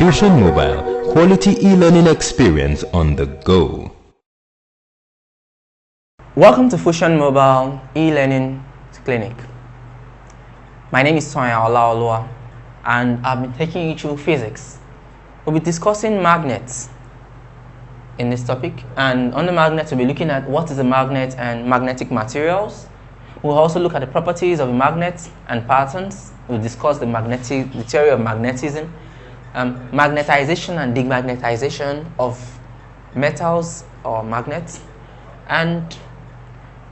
Fusion Mobile, quality e-learning experience on the go. Welcome to Fusion Mobile e-learning clinic. My name is Tonya Olaoluwa and I've been taking you through physics. We'll be discussing magnets in this topic, and on the magnet we'll be looking at what is a magnet and magnetic materials. We'll also look at the properties of a magnet and patterns. We'll discuss the theory of magnetism, magnetization and demagnetization of metals or magnets, and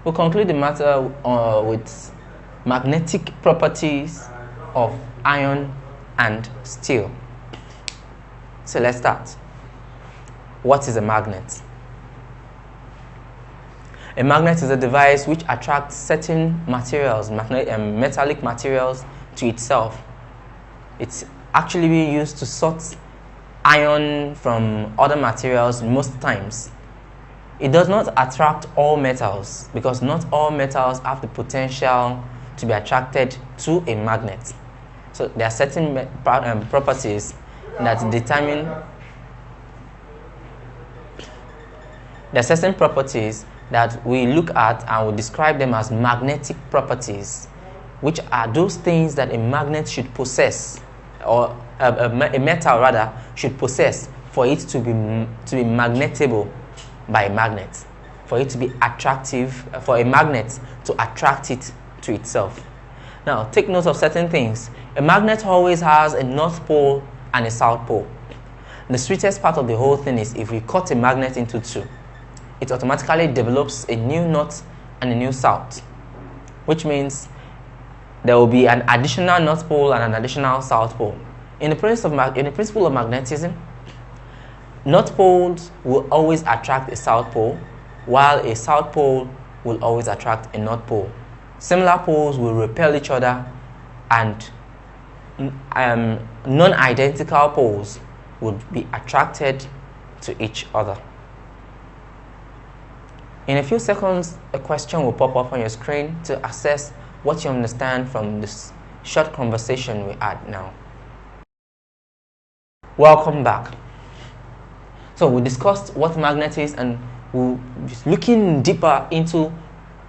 we'll conclude the matter with magnetic properties of iron and steel. So let's start. What is a magnet? A magnet is a device which attracts certain materials, metallic materials, to itself. It's actually being used to sort iron from other materials most times. It does not attract all metals because not all metals have the potential to be attracted to a magnet. So there are certain properties that determine. There are certain properties that we look at and we describe them as magnetic properties, which are those things that a magnet should possess, or a metal rather should possess, for it to be magnetable by a magnet, for it to be attractive, for a magnet to attract it to itself. Now take note of certain things. A magnet always has a north pole and a south pole. The sweetest part of the whole thing is if we cut a magnet into two, it automatically develops a new north and a new south, which means there will be an additional north pole and an additional south pole. In the principle of magnetism, north poles will always attract a south pole, while a south pole will always attract a north pole. Similar poles will repel each other, and non-identical poles would be attracted to each other. In a few seconds, a question will pop up on your screen to assess what you understand from this short conversation we had now. Welcome back. So we discussed what magnet is, and we'll be looking deeper into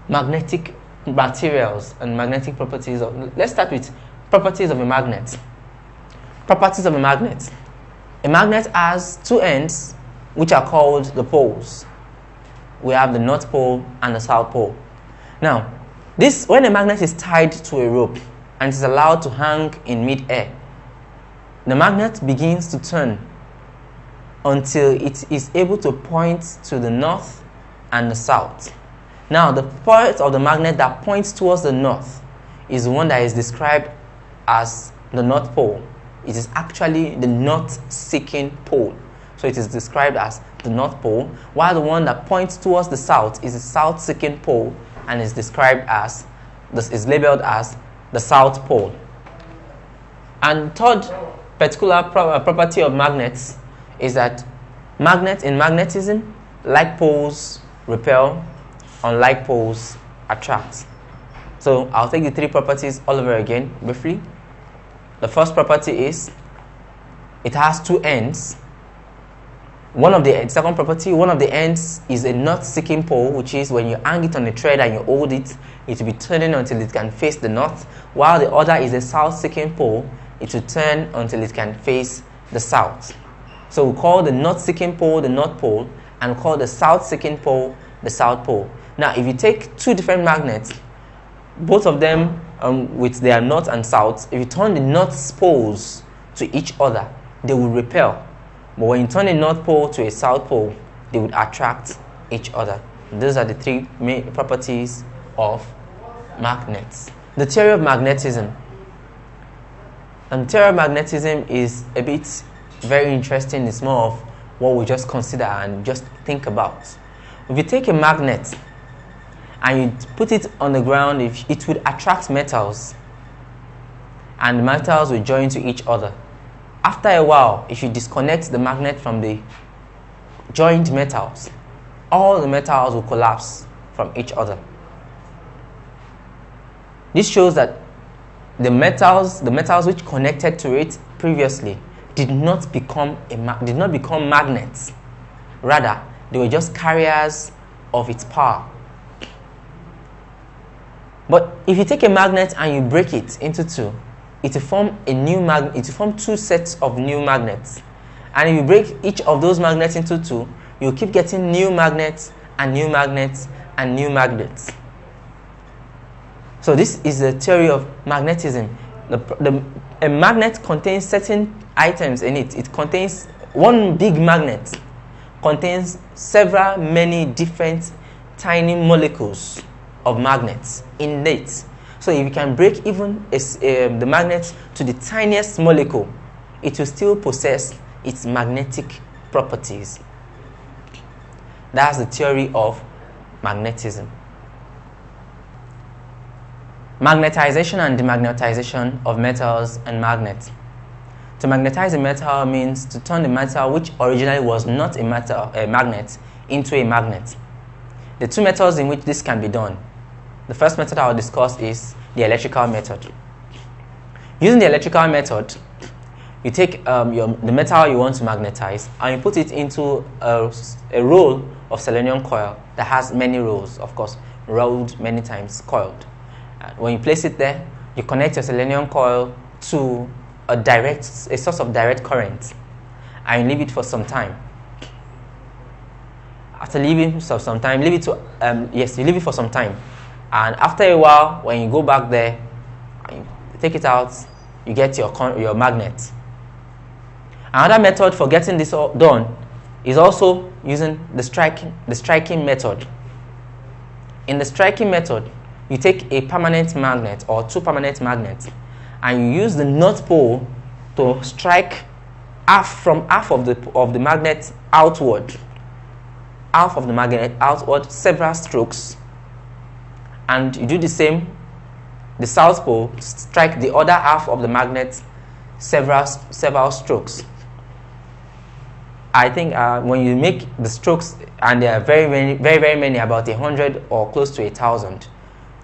magnetic materials and magnetic properties. Let's start with properties of a magnet. Properties of a magnet. A magnet has two ends, which are called the poles. We have the north pole and the south pole. Now, when a magnet is tied to a rope and is allowed to hang in mid-air, the magnet begins to turn until it is able to point to the north and the south. Now, the part of the magnet that points towards the north is the one that is described as the north pole. It is actually the north-seeking pole. So it is described as the north pole, while the one that points towards the south is the south-seeking pole and is labeled as the south pole. And third particular property of magnets is that in magnetism, like poles repel, unlike poles attract. So I'll take the three properties all over again briefly. The first property is it has two ends. Second property, one of the ends is a north-seeking pole, which is when you hang it on a thread and you hold it, it will be turning until it can face the north, while the other is a south-seeking pole. It will turn until it can face the south. So we call the north-seeking pole the north pole and call the south-seeking pole the south pole. Now, if you take two different magnets, both of them with their north and south, if you turn the north poles to each other, they will repel. But when you turn a north pole to a south pole, they would attract each other. Those are the three main properties of magnets. The theory of magnetism. And the theory of magnetism is a bit very interesting. It's more of what we just consider and just think about. If you take a magnet and you put it on the ground, it would attract metals, and the metals will join to each other. After a while, if you disconnect the magnet from the joined metals, all the metals will collapse from each other. This shows that the metals which connected to it previously did not become magnets. Rather, they were just carriers of its power. But if you take a magnet and you break it into two, it will form a new magnet. It will form two sets of new magnets. And if you break each of those magnets into two, you'll keep getting new magnets and new magnets and new magnets. So this is the theory of magnetism. A magnet contains certain items in it. It contains one big magnet, contains many different tiny molecules of magnets in it. So if you can break even the magnet to the tiniest molecule, it will still possess its magnetic properties. That's the theory of magnetism. Magnetization and demagnetization of metals and magnets. To magnetize a metal means to turn the metal, which originally was not a magnet, into a magnet. The two methods in which this can be done. The first method I will discuss is the electrical method. Using the electrical method, you take the metal you want to magnetize and you put it into a roll of selenium coil that has many rolls, of course, rolled many times, coiled. When you place it there, you connect your selenium coil to a source of direct current, and you leave it for some time. After leaving for some time, you leave it for some time, and after a while, when you go back there, you take it out, you get your magnet. Another method for getting this all done is also using the striking method. In the striking method, you take a permanent magnet or two permanent magnets, and you use the north pole to strike half of the magnet outward, several strokes, and you do the same. The south pole, strike the other half of the magnet several strokes. I think when you make the strokes, and there are very many, about 100 or close to 1,000,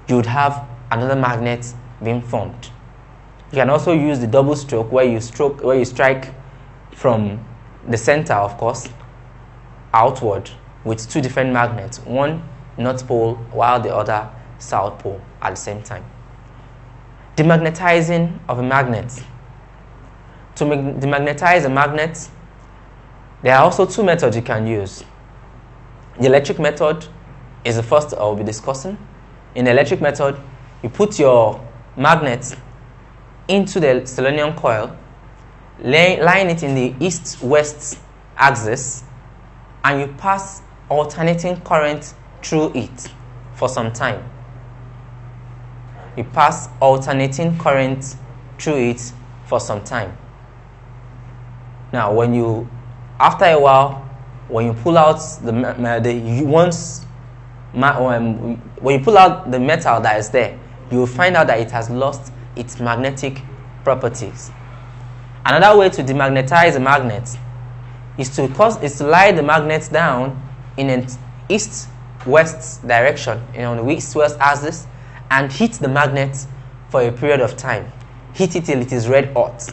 you would have another magnet being formed. You can also use the double stroke where you strike from the center, of course, outward with two different magnets, one north pole while the other south pole at the same time. Demagnetizing of a magnet. To demagnetize a magnet, there are also two methods you can use. The electric method is the first I will be discussing. In the electric method, you put your magnet into the selenium coil, line it in the east-west axis, and you pass alternating current through it for some time. You pass alternating current through it for some time. Now, after a while, when you pull out when you pull out the metal that is there, you will find out that it has lost its magnetic properties. Another way to demagnetize a magnet is to lie the magnet down in an east-west direction, on the east-west axis, and heat the magnet for a period of time. Heat it till it is red hot.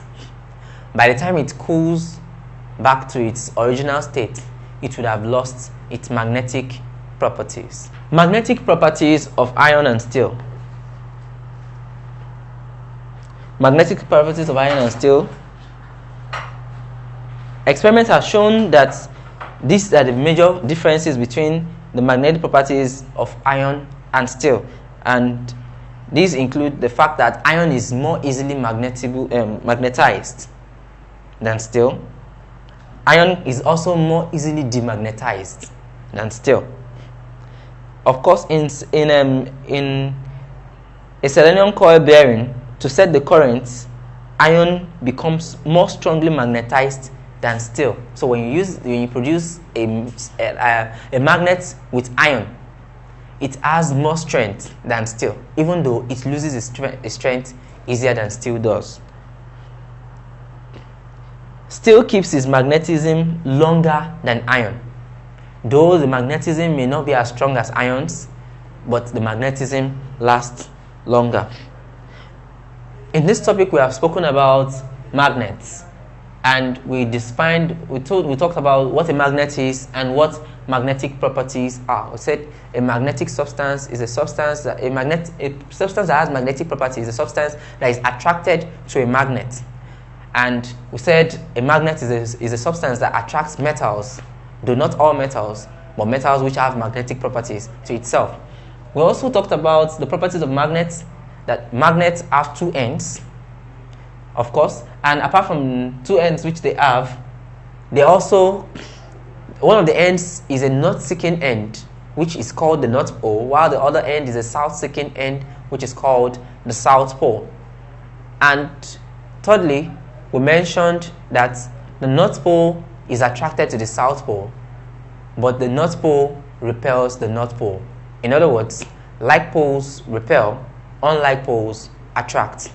By the time it cools back to its original state, it would have lost its magnetic properties. Magnetic properties of iron and steel. Magnetic properties of iron and steel. Experiments have shown that these are the major differences between the magnetic properties of iron and steel, and these include the fact that iron is more easily magnetized than steel. Iron is also more easily demagnetized than steel. Of course, in a selenium coil bearing, to set the current, iron becomes more strongly magnetized than steel. So when you produce a magnet with iron, it has more strength than steel, even though it loses its strength easier than steel does. Steel keeps its magnetism longer than iron. Though the magnetism may not be as strong as iron's, but the magnetism lasts longer. In this topic, we have spoken about magnets and we talked about what a magnet is and what magnetic properties are. We said a magnetic substance is a substance that that has magnetic properties is a substance that is attracted to a magnet. And we said a magnet is a substance that attracts metals, though not all metals, but metals which have magnetic properties to itself. We also talked about the properties of magnets, that magnets have two ends, of course, and apart from two ends which they have, they also, one of the ends is a north-seeking end, which is called the North Pole, while the other end is a south-seeking end, which is called the South Pole. And thirdly, we mentioned that the North Pole is attracted to the South Pole, but the North Pole repels the North Pole. In other words, like poles repel, unlike poles attract.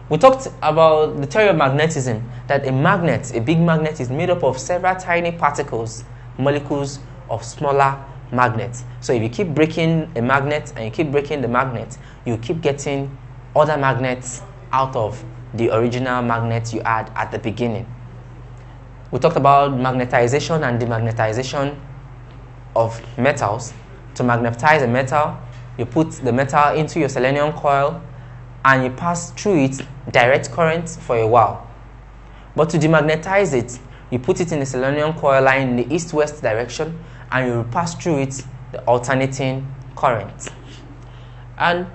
We talked about the theory of magnetism, that a magnet, a big magnet, is made up of several tiny particles, molecules of smaller magnets. So if you keep breaking a magnet and you keep breaking the magnet, you keep getting other magnets out of the original magnet you had at the beginning. We talked about magnetization and demagnetization of metals. To magnetize a metal, you put the metal into your selenium coil and you pass through it direct current for a while. But to demagnetize it, you put it in the selenium coil line in the east-west direction and you pass through it the alternating current. And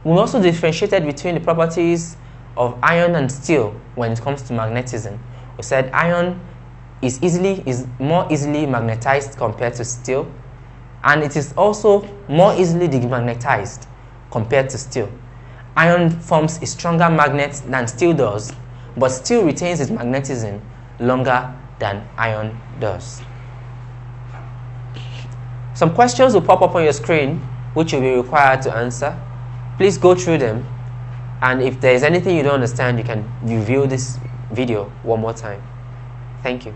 we also differentiated between the properties of iron and steel when it comes to magnetism. We said iron is more easily magnetized compared to steel, and it is also more easily demagnetized compared to steel. Iron forms a stronger magnet than steel does, but steel retains its magnetism longer than iron does. Some questions will pop up on your screen which you'll be required to answer. Please go through them, and if there is anything you don't understand, you can review this video one more time. Thank you.